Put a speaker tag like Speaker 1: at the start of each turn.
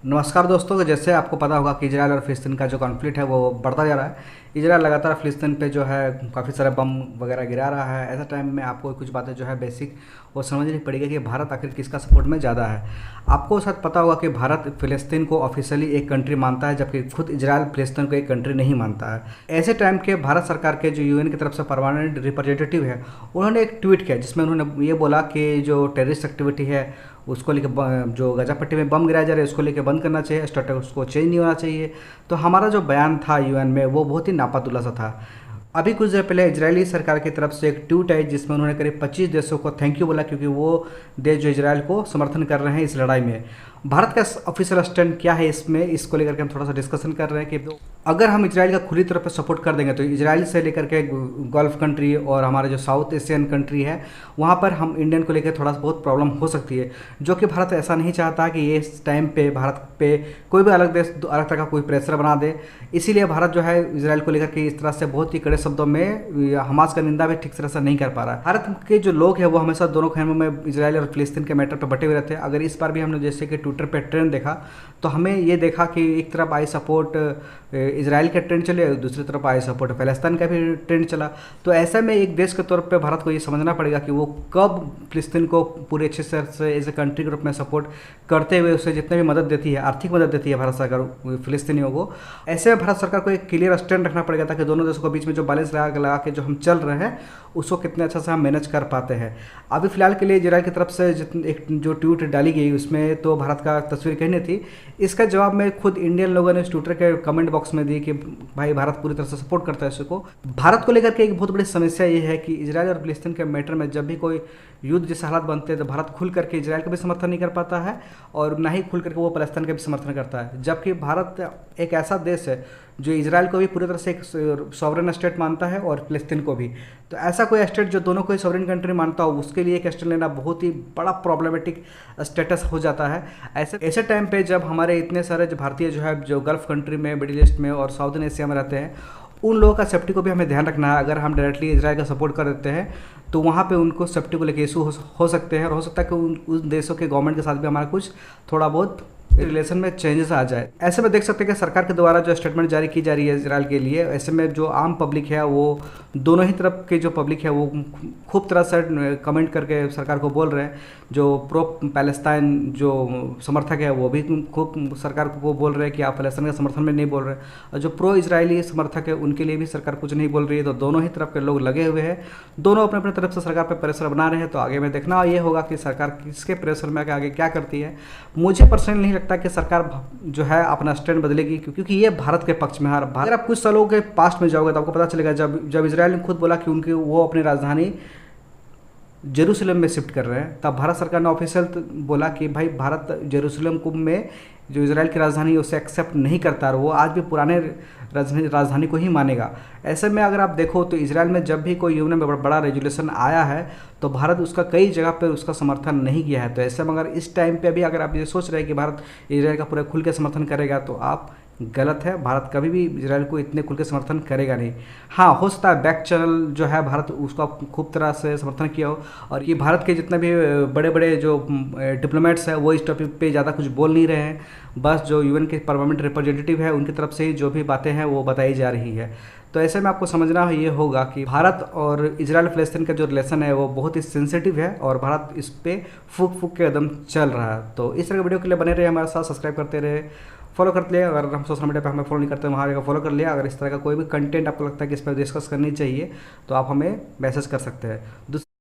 Speaker 1: नमस्कार दोस्तों। जैसे आपको पता होगा कि इजराइल और फ़िलिस्तीन का जो कॉन्फ्लिक्ट है वो बढ़ता जा रहा है। इजराइल लगातार फ़िलिस्तीन पे जो है काफ़ी सारे बम वगैरह गिरा रहा है। ऐसा टाइम में आपको कुछ बातें जो है बेसिक वो समझनी पड़ेगी कि भारत आखिर किसका सपोर्ट में ज़्यादा है। आपको शायद पता होगा कि भारत फ़िलिस्तीन को ऑफिशियली एक कंट्री मानता है, जबकि खुद इजराइल फ़िलिस्तीन को एक कंट्री नहीं मानता है। ऐसे टाइम के भारत सरकार के जो यूएन की तरफ से परमानेंट रिप्रेजेंटेटिव है, उन्होंने एक ट्वीट किया जिसमें उन्होंने ये बोला कि जो टेररिस्ट एक्टिविटी है उसको लेकर जो गजा पट्टी में बम गिराया जा रहा है उसको लेकर बंद करना चाहिए, स्टेटस को चेंज नहीं होना चाहिए। तो हमारा जो बयान था यूएन में वो बहुत ही नापातुला सा था। अभी कुछ देर पहले इजरायली सरकार की तरफ से एक ट्वीट है जिसमें उन्होंने करीब 25 देशों को थैंक यू बोला, क्योंकि वो देश जो इजराइल को समर्थन कर रहे हैं इस लड़ाई में। भारत का ऑफिशियल स्टैंड क्या है इसमें, इसको लेकर के हम थोड़ा सा डिस्कशन कर रहे हैं कि अगर हम इजराइल का खुली तौर पर सपोर्ट कर देंगे तो इजराइल से लेकर के गल्फ कंट्री और हमारे जो साउथ एशियन कंट्री है वहाँ पर हम इंडियन को लेकर थोड़ा बहुत प्रॉब्लम हो सकती है, जो कि भारत ऐसा नहीं चाहता कि ये इस टाइम पे भारत पे कोई भी अलग देश अलग तरह का कोई प्रेशर बना दे। इसीलिए भारत जो है इजराइल को लेकर के इस तरह से बहुत ही कड़े शब्दों में हमास का निंदा भी ठीक तरह से नहीं कर पा रहा है। भारत के जो लोग हैं वो हमेशा दोनों खेमों में इजराइल और फिलिस्तीन के मैटर पर बटे हुए रहते हैं। अगर इस बार भी हमने जैसे कि ट्विटर पर ट्रेंड देखा तो हमें ये देखा कि एक तरफ आई सपोर्ट इजराइल का ट्रेंड चले, दूसरी तरफ आई सपोर्ट फ़लस्तीन का भी ट्रेंड चला। तो ऐसे में एक देश के तौर पे भारत को ये समझना पड़ेगा कि वो कब फिलिस्तीन को पूरे अच्छे से एज ए कंट्री के रूप में सपोर्ट करते हुए उसे जितने भी मदद देती है, आर्थिक मदद देती है भारत सरकार फिलिस्तीनियों को, ऐसे में भारत सरकार को एक क्लियर स्टैंड रखना पड़ेगा ताकि दोनों देशों के बीच में जो बैलेंस लगा के जो हम चल रहे हैं उसको कितने अच्छा से हम मैनेज कर पाते हैं। अभी फिलहाल के लिए इजराइल की तरफ से एक जो ट्वीट डाली गई उसमें तो भारत का तस्वीर कहीं नहीं थी। इसका जवाब में खुद इंडियन लोगों ने ट्विटर के कमेंट बॉक्स में दी कि भाई भारत पूरी तरह से सपोर्ट करता है इसको। भारत को लेकर के एक बहुत बड़ी समस्या ये है कि इजराइल और फिलिस्तीन के मैटर में जब भी कोई युद्ध जैसे हालात बनते हैं तो भारत खुल करके इजराइल का भी समर्थन नहीं कर पाता है और ना ही खुल करके वो फ़लस्तीन का भी समर्थन करता है, जबकि भारत एक ऐसा देश है जो इजराइल को भी पूरी तरह से एक सॉवरेन स्टेट मानता है और फिलिस्तीन को भी। तो ऐसा कोई स्टेट जो दोनों को ही सॉवरेन कंट्री मानता हो उसके लिए एक स्टेट लेना बहुत ही बड़ा प्रॉब्लमेटिक स्टेटस हो जाता है। ऐसे ऐसे टाइम पे जब हमारे इतने सारे जो भारतीय जो है जो गल्फ कंट्री में, मिडिल ईस्ट में और साउथर्न एशिया में रहते हैं उन लोगों का सेफ्टी को भी हमें ध्यान रखना है। अगर हम डायरेक्टली इजराइल का सपोर्ट कर देते हैं तो वहाँ पे उनको सेफ्टी को लेकर इशू हो सकते हैं और हो सकता है कि उन देशों के गवर्नमेंट के साथ भी हमारा कुछ थोड़ा बहुत रिलेशन में चेंजेस आ जाए। ऐसे में देख सकते हैं कि सरकार के द्वारा जो स्टेटमेंट जारी की जा रही है इजराइल के लिए, ऐसे में जो आम पब्लिक है वो दोनों ही तरफ के जो पब्लिक है वो खूब तरह से कमेंट करके सरकार को बोल रहे हैं। जो प्रो पैलेस्टाइन जो समर्थक है वो भी खूब सरकार को बोल रहे हैं कि आप फ़लस्तीन के समर्थन में नहीं बोल रहे, और जो प्रो इजरायली समर्थक है उनके लिए भी सरकार कुछ नहीं बोल रही है। तो दोनों ही तरफ के लोग लगे हुए हैं, दोनों अपने अपने तरफ से सरकार पर प्रेशर बना रहे हैं। तो आगे में देखना ये होगा कि सरकार किसके प्रेशर में आगे क्या करती है। मुझे पर्सनली नहीं लगता कि सरकार जो है अपना स्टैंड बदलेगी, क्योंकि ये भारत के पक्ष में है। अगर आप कुछ सालों के पास्ट में जाओगे तो आपको पता चलेगा जब इजराइल ने खुद बोला कि उनकी वो अपनी राजधानी जेरूसलम में शिफ्ट कर रहे हैं, तब भारत सरकार ने ऑफिशियल बोला कि भाई भारत जेरूसलम को में जो इजराइल की राजधानी है उसे एक्सेप्ट नहीं करता और वो आज भी पुराने राजधानी को ही मानेगा। ऐसे में अगर आप देखो तो इजराइल में जब भी कोई यूएन में बड़ा रेजोल्यूशन आया है तो भारत उसका कई जगह पर उसका समर्थन नहीं किया है। तो ऐसे में अगर इस टाइम पे भी अगर आप ये सोच रहे हैं कि भारत इजराइल का पूरा खुल के समर्थन करेगा तो आप गलत है। भारत कभी भी इजराइल को इतने खुल के समर्थन करेगा नहीं। हाँ, हो सकता है बैक चैनल जो है भारत उसका खूब तरह से समर्थन किया हो और ये भारत के जितने भी बड़े बड़े जो डिप्लोमेट्स हैं वो इस टॉपिक पे ज़्यादा कुछ बोल नहीं रहे हैं। बस जो यूएन के परमानेंट रिप्रेजेंटेटिव है उनकी तरफ से ही जो भी बातें हैं वो बताई जा रही है। तो ऐसे में आपको समझना ये होगा कि भारत और इजराइल फ़लस्तीन का जो रिलेशन है वो बहुत ही सेंसिटिव है और भारत इस पर फूक फूक के कदम चल रहा है। तो इस तरह के वीडियो के लिए बने रहे, हमारे साथ सब्सक्राइब करते रहे, फॉलो कर लिया। अगर हम सोशल मीडिया पे हमें फॉलो नहीं करते वहाँ जगह फॉलो कर लिया। अगर इस तरह का कोई भी कंटेंट आपको लगता है कि इस पर डिस्कस करनी चाहिए तो आप हमें मैसेज कर सकते हैं।